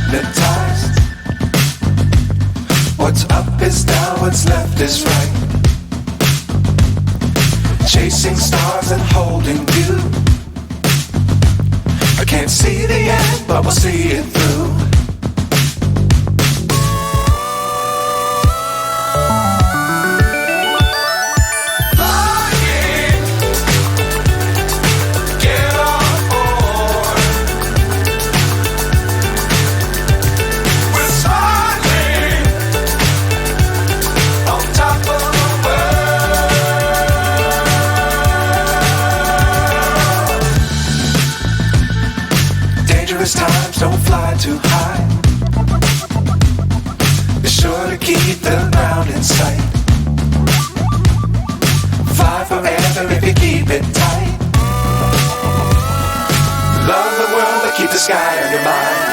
hypnotized. What's up is down, what's left is right. Chasing stars and holding you. I can't see the end, but we'll see it through. Times don't fly too high. Be sure to keep the ground in sight. Fly forever if you keep it tight. Love the world but keep the sky on your mind.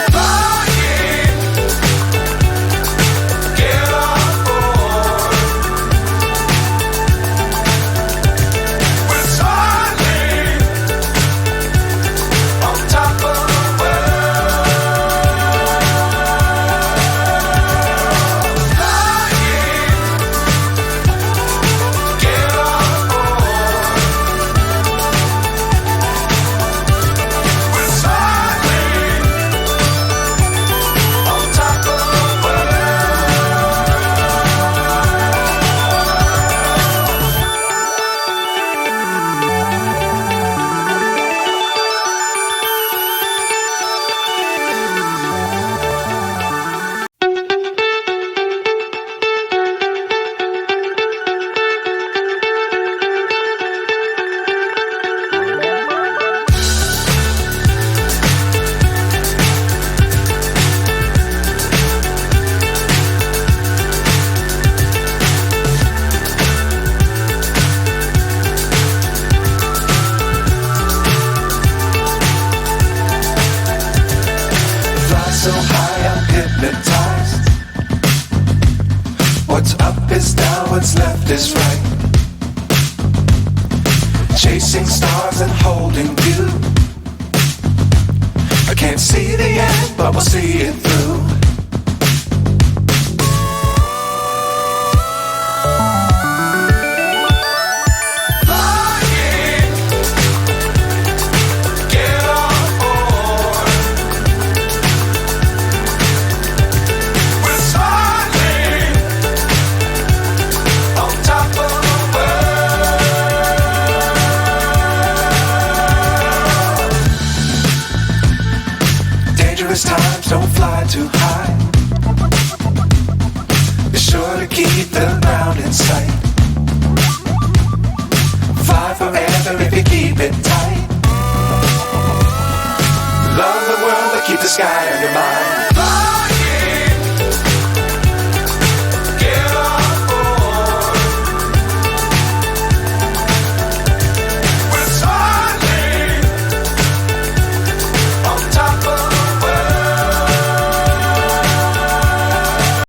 So high I'm hypnotized. What's up is down, what's left is right. Chasing stars and holding you. I can't see the end, but we'll see it through. Times don't fly too high. Be sure to keep the ground in sight. Fly forever if you keep it tight. Love the world but keep the sky on your mind.